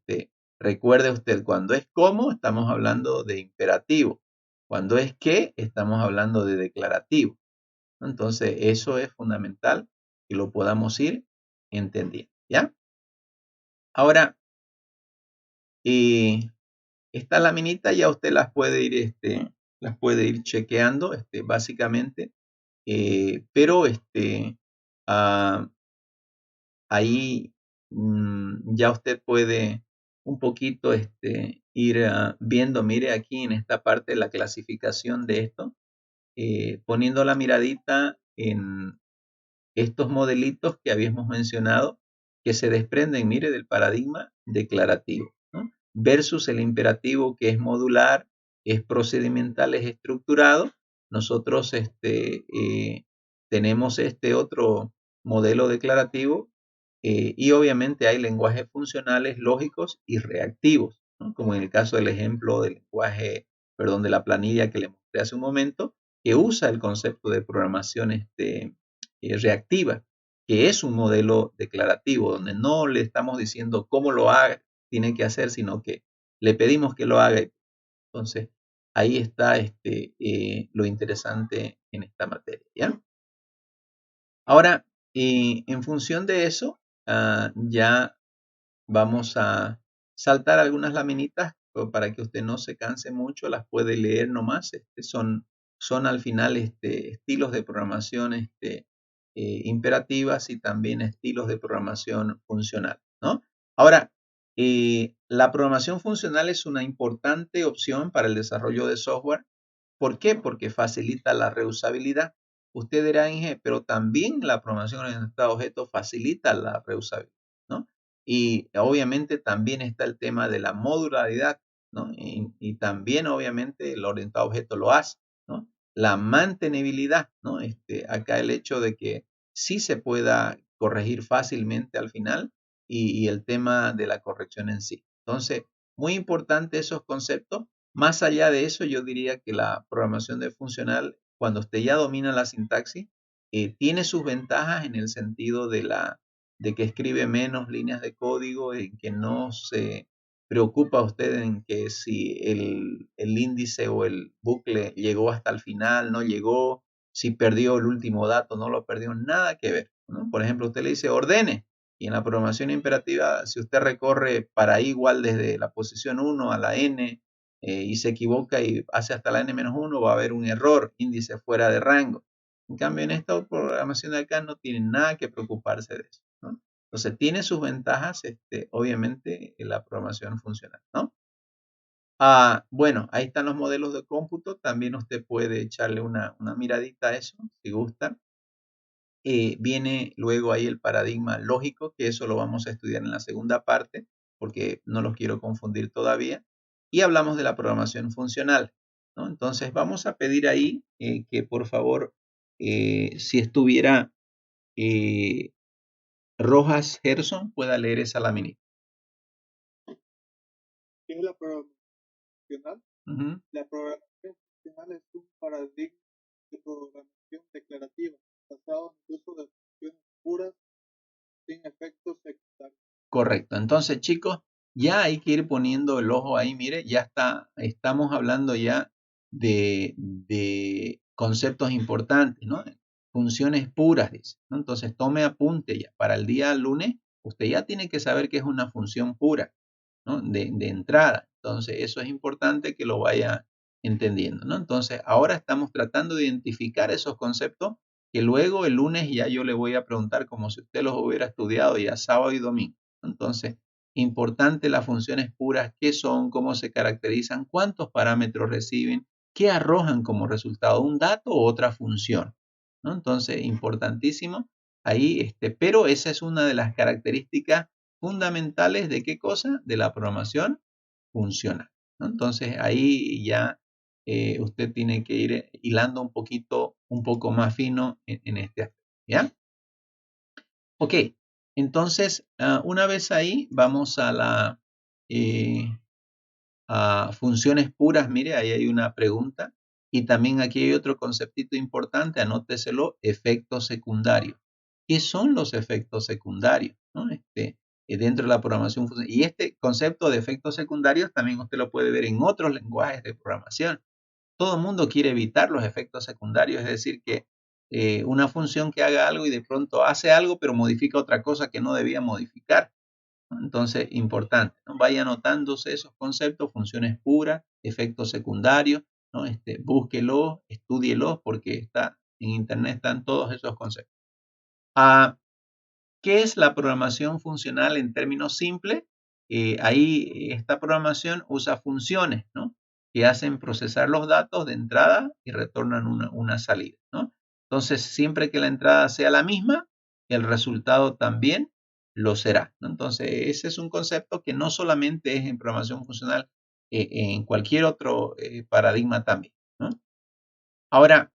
recuerde usted, cuando es cómo, estamos hablando de imperativo. Cuando es qué, estamos hablando de declarativo, ¿no? Entonces, eso es fundamental que lo podamos ir entendiendo, ¿ya? Ahora, Esta laminita ya usted las puede ir chequeando, básicamente, pero ah, ahí ya usted puede un poquito ir viendo, mire aquí en esta parte la clasificación de esto, poniendo la miradita en estos modelitos que habíamos mencionado que se desprenden, mire, del paradigma declarativo, ¿no? Versus el imperativo que es modular, es procedimental, es estructurado. Nosotros tenemos este otro modelo declarativo y obviamente hay lenguajes funcionales, lógicos y reactivos, ¿no? Como en el caso del ejemplo del lenguaje, perdón, de la planilla que le mostré hace un momento, que usa el concepto de programación reactiva, que es un modelo declarativo, donde no le estamos diciendo cómo lo haga, tiene que hacer, sino que le pedimos que lo haga. Entonces, ahí está lo interesante en esta materia, ¿ya? Ahora, en función de eso, ya vamos a saltar algunas laminitas para que usted no se canse mucho, las puede leer nomás. Son al final estilos de programación imperativas y también estilos de programación funcional, ¿no? Ahora, la programación funcional es una importante opción para el desarrollo de software. ¿Por qué? Porque facilita la reusabilidad. Usted dirá, Inge, pero también la programación orientada a objetos facilita la reusabilidad, ¿no? Y obviamente también está el tema de la modularidad, ¿no? Y también obviamente el orientado a objetos lo hace, ¿no? La mantenibilidad, ¿no? Acá el hecho de que sí se pueda corregir fácilmente al final y el tema de la corrección en sí. Entonces, muy importante esos conceptos. Más allá de eso, yo diría que la programación de funcional, cuando usted ya domina la sintaxis, tiene sus ventajas en el sentido de que escribe menos líneas de código, en que no se preocupa usted en que si el índice o el bucle llegó hasta el final, no llegó, si perdió el último dato, no lo perdió, nada que ver, ¿no? Por ejemplo, usted le dice ordene, y en la programación imperativa, si usted recorre para igual desde la posición 1 a la n, y se equivoca y hace hasta la n-1, va a haber un error, índice fuera de rango. En cambio, en esta programación de acá no tiene nada que preocuparse de eso, ¿no? Entonces, tiene sus ventajas, obviamente, en la programación funcional, ¿no? Bueno, ahí están los modelos de cómputo. También usted puede echarle una miradita a eso, si gusta. Viene luego ahí el paradigma lógico, que eso lo vamos a estudiar en la segunda parte, porque no los quiero confundir todavía. Y hablamos de la programación funcional, ¿no? Entonces vamos a pedir ahí que por favor, si estuviera Rojas Gerson, pueda leer esa laminita. ¿Qué es la programación funcional? La programación funcional es un paradigma de programación declarativa basado en el uso de funciones puras sin efectos secundarios. Correcto. Entonces, chicos, ya hay que ir poniendo el ojo ahí. Mire, ya estamos hablando ya de conceptos importantes, ¿no? Funciones puras, dice, ¿no? Entonces, tome apunte ya. Para el día lunes, usted ya tiene que saber que es una función pura, ¿no? De entrada. Entonces, eso es importante que lo vaya entendiendo, ¿no? Entonces, ahora estamos tratando de identificar esos conceptos que luego el lunes ya yo le voy a preguntar como si usted los hubiera estudiado ya sábado y domingo. Entonces, importante las funciones puras, qué son, cómo se caracterizan, cuántos parámetros reciben, qué arrojan como resultado, un dato o otra función, ¿no? Entonces, importantísimo ahí, pero esa es una de las características fundamentales de qué cosa, de la programación funcional, ¿no? Entonces, ahí ya usted tiene que ir hilando un poco más fino en este aspecto, ¿ya? Ok, entonces, una vez ahí, vamos a funciones puras. Mire, ahí hay una pregunta. Y también aquí hay otro conceptito importante, anóteselo, efectos secundarios. ¿Qué son los efectos secundarios? ¿No? Dentro de la programación funcional. Y este concepto de efectos secundarios también usted lo puede ver en otros lenguajes de programación. Todo el mundo quiere evitar los efectos secundarios, es decir, que una función que haga algo y de pronto hace algo, pero modifica otra cosa que no debía modificar, ¿no? Entonces, importante, ¿no? Vaya anotándose esos conceptos, funciones puras, efectos secundarios, ¿no? Búsquelos, estúdielos, porque en internet están todos esos conceptos. ¿Qué es la programación funcional en términos simples? Ahí esta programación usa funciones, ¿no? Que hacen procesar los datos de entrada y retornan una salida, ¿no? Entonces, siempre que la entrada sea la misma, el resultado también lo será, ¿no? Entonces, ese es un concepto que no solamente es en programación funcional, en cualquier otro paradigma también, ¿no? Ahora,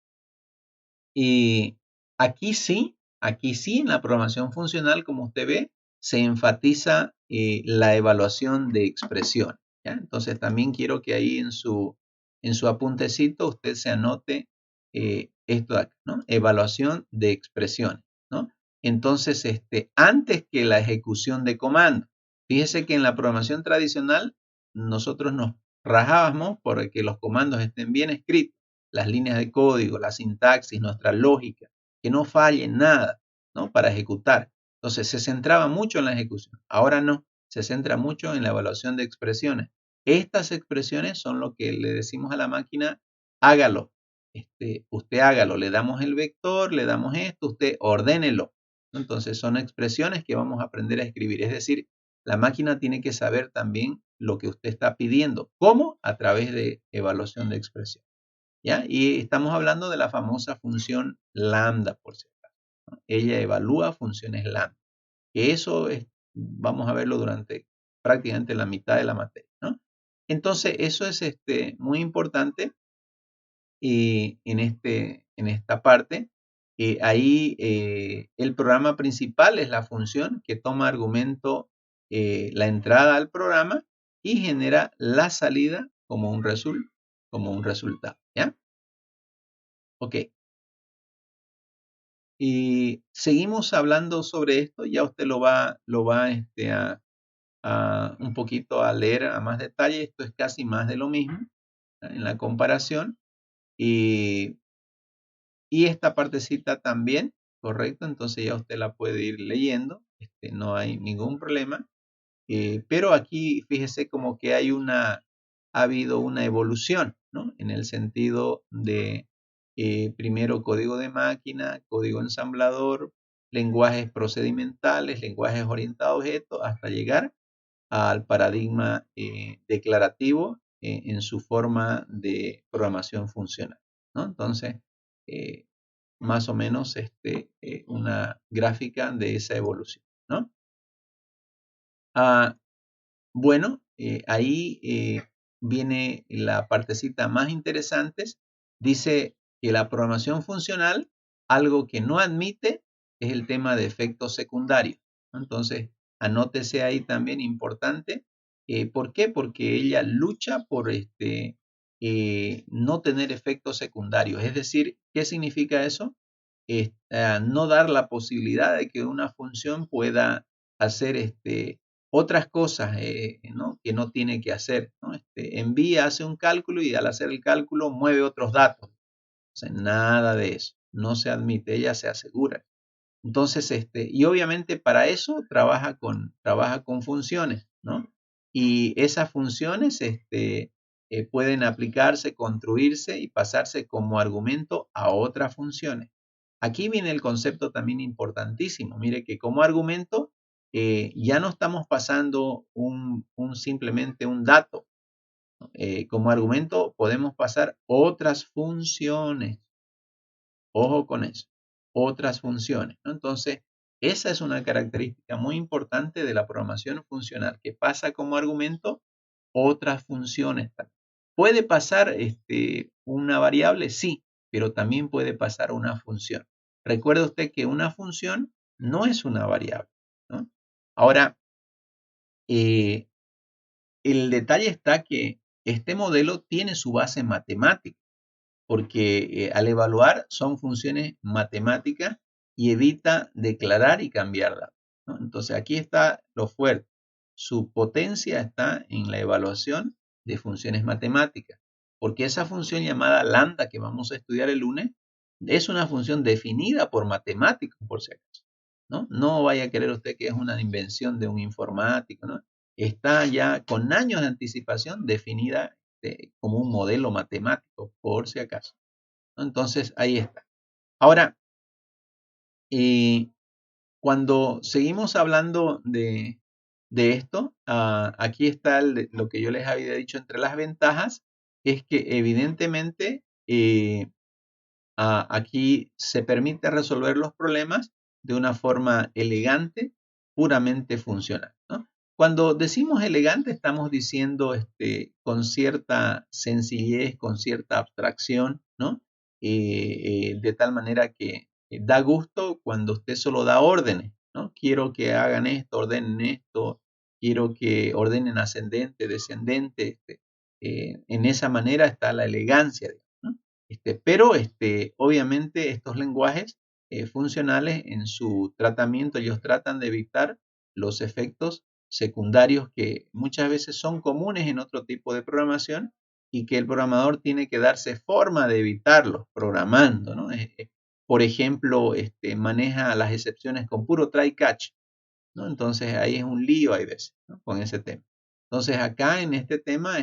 aquí sí, en la programación funcional, como usted ve, se enfatiza la evaluación de expresión, ¿ya? Entonces también quiero que ahí en su apuntecito usted se anote esto de acá, ¿no? Evaluación de expresiones, ¿no? Entonces, antes que la ejecución de comando, fíjese que en la programación tradicional nosotros nos rajábamos por que los comandos estén bien escritos, las líneas de código, la sintaxis, nuestra lógica, que no falle nada, ¿no? Para ejecutar. Entonces se centraba mucho en la ejecución. Ahora no, se centra mucho en la evaluación de expresiones. Estas expresiones son lo que le decimos a la máquina, hágalo. Usted hágalo, le damos el vector, le damos esto, usted ordénelo. Entonces son expresiones que vamos a aprender a escribir. Es decir, la máquina tiene que saber también lo que usted está pidiendo. ¿Cómo? A través de evaluación de expresión. ¿Ya? Y estamos hablando de la famosa función lambda, por si acaso, ¿no? Ella evalúa funciones lambda, que eso vamos a verlo durante prácticamente la mitad de la materia, ¿no? Entonces, eso es muy importante en esta parte. Ahí el programa principal es la función que toma argumento la entrada al programa y genera la salida como un resultado, ¿ya? Ok. Y seguimos hablando sobre esto, ya usted lo va a un poquito a leer a más detalle, esto es casi más de lo mismo en la comparación. Y esta partecita también, correcto, entonces ya usted la puede ir leyendo, no hay ningún problema. Pero aquí fíjese como que ha habido una evolución, ¿no? En el sentido de primero código de máquina, código ensamblador, lenguajes procedimentales, lenguajes orientados a objetos, hasta llegar al paradigma declarativo en su forma de programación funcional, ¿no? Entonces, eh, más o menos una gráfica de esa evolución, ¿no? Ah, bueno, ahí viene la partecita más interesante. Dice que la programación funcional, algo que no admite es el tema de efectos secundarios, ¿no? Entonces, anótese ahí también importante. ¿Por qué? Porque ella lucha por no tener efectos secundarios. Es decir, ¿qué significa eso? No dar la posibilidad de que una función pueda hacer otras cosas, ¿no? Que no tiene que hacer, ¿no? Envía, hace un cálculo y al hacer el cálculo mueve otros datos. O sea, nada de eso, no se admite, ella se asegura. Entonces, y obviamente para eso trabaja con funciones, ¿no? Y esas funciones pueden aplicarse, construirse y pasarse como argumento a otras funciones. Aquí viene el concepto también importantísimo. Mire que como argumento ya no estamos pasando simplemente un dato. Como argumento podemos pasar otras funciones. Ojo con eso, otras funciones, ¿no? Entonces, esa es una característica muy importante de la programación funcional, que pasa como argumento otras funciones. ¿Puede pasar una variable? Sí, pero también puede pasar una función. Recuerde usted que una función no es una variable, ¿no? Ahora, el detalle está que este modelo tiene su base matemática, porque al evaluar son funciones matemáticas y evita declarar y cambiarla, ¿no? Entonces aquí está lo fuerte. Su potencia está en la evaluación de funciones matemáticas, porque esa función llamada lambda que vamos a estudiar el lunes es una función definida por matemáticos, por si acaso. ¿no? No vaya a creer usted que es una invención de un informático, ¿no? Está ya con años de anticipación definida como un modelo matemático, por si acaso, ¿no? Entonces, ahí está. Ahora, cuando seguimos hablando de esto, aquí está lo que yo les había dicho entre las ventajas, es que evidentemente aquí se permite resolver los problemas de una forma elegante, puramente funcional, ¿no? Cuando decimos elegante, estamos diciendo con cierta sencillez, con cierta abstracción, ¿no? De tal manera que da gusto cuando usted solo da órdenes, ¿no? Quiero que hagan esto, ordenen esto, quiero que ordenen ascendente, descendente. En esa manera está la elegancia, ¿no? Pero obviamente estos lenguajes funcionales en su tratamiento, ellos tratan de evitar los efectos secundarios que muchas veces son comunes en otro tipo de programación y que el programador tiene que darse forma de evitarlos programando, ¿no? Por ejemplo, maneja las excepciones con puro try catch, ¿no? Entonces ahí es un lío hay veces, ¿no? Con ese tema. Entonces acá en este tema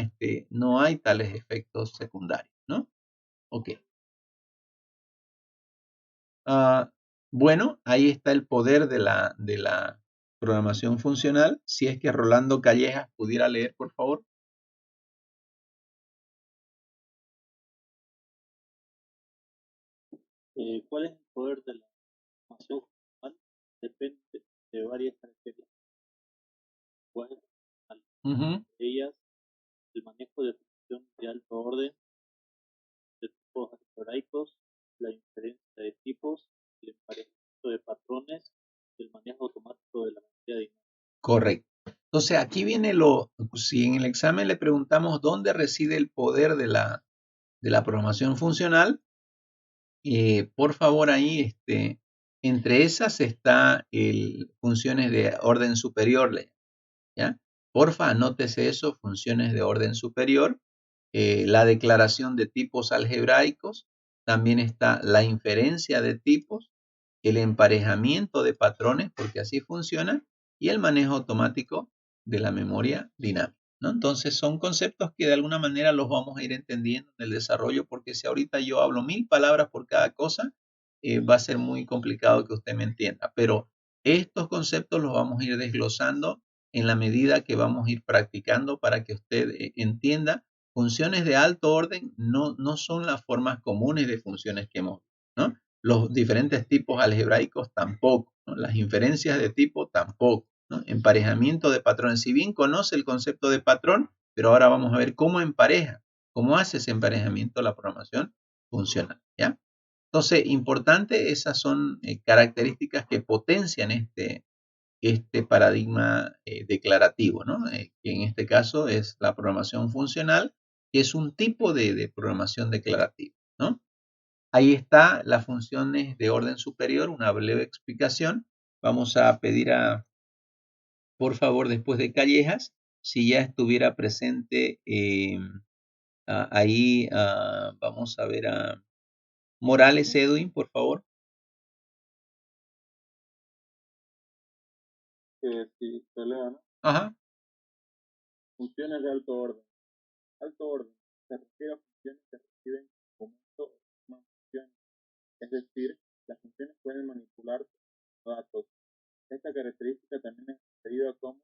no hay tales efectos secundarios, ¿no? Ok. Bueno, ahí está el poder de la programación funcional. Si es que Rolando Callejas pudiera leer, por favor. ¿Cuál es el poder de la programación funcional? Depende de varias características. De ellas, el manejo de funciones de alto orden, de tipos algebraicos, la inferencia de tipos, el emparejamiento de patrones, el manejo automático de la memoria dinámica. Correcto. Entonces aquí viene si en el examen le preguntamos dónde reside el poder de la programación funcional, por favor ahí, entre esas está funciones de orden superior, ¿ya? Porfa, anótese eso, funciones de orden superior, la declaración de tipos algebraicos, también está la inferencia de tipos, el emparejamiento de patrones, porque así funciona, y el manejo automático de la memoria dinámica, ¿no? Entonces son conceptos que de alguna manera los vamos a ir entendiendo en el desarrollo, porque si ahorita yo hablo 1000 palabras por cada cosa, va a ser muy complicado que usted me entienda, pero estos conceptos los vamos a ir desglosando en la medida que vamos a ir practicando para que usted entienda. Funciones de alto orden no son las formas comunes de funciones que hemos visto, ¿no? Los diferentes tipos algebraicos tampoco, ¿no? Las inferencias de tipo tampoco, ¿no? Emparejamiento de patrones. Si bien conoce el concepto de patrón, pero ahora vamos a ver cómo empareja, cómo hace ese emparejamiento la programación funcional, ¿ya? Entonces, importante, esas son características que potencian este paradigma declarativo, ¿no? Que en este caso es la programación funcional, que es un tipo de programación declarativa, ¿no? Ahí está las funciones de orden superior, una breve explicación. Vamos a pedir por favor, después de Callejas, si ya estuviera presente ahí, vamos a ver a Morales Edwin, por favor. Si se lea, ¿no? Ajá. Funciones de alto orden. Alto orden se refiere a funciones que reciben momento o funciones. Es decir, las funciones pueden manipular datos. Esta característica también es referida como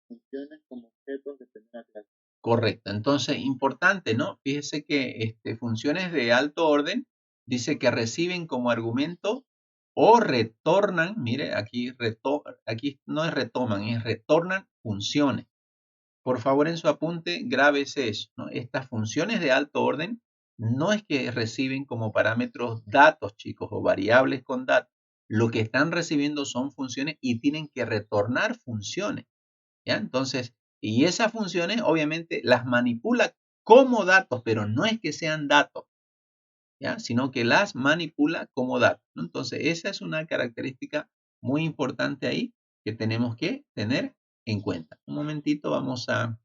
funciones como objetos de primera clase. Correcto. Entonces, importante, ¿no? Fíjese que funciones de alto orden dice que reciben como argumento o retornan, mire, aquí no es retoman, es retornan funciones. Por favor, en su apunte, grábese eso, ¿no? Estas funciones de alto orden no es que reciben como parámetros datos, chicos, o variables con datos. Lo que están recibiendo son funciones y tienen que retornar funciones, ¿ya? Entonces, y esas funciones obviamente las manipula como datos, pero no es que sean datos, ¿ya? Sino que las manipula como datos, ¿no? Entonces, esa es una característica muy importante ahí que tenemos que tener en cuenta. Un momentito, vamos a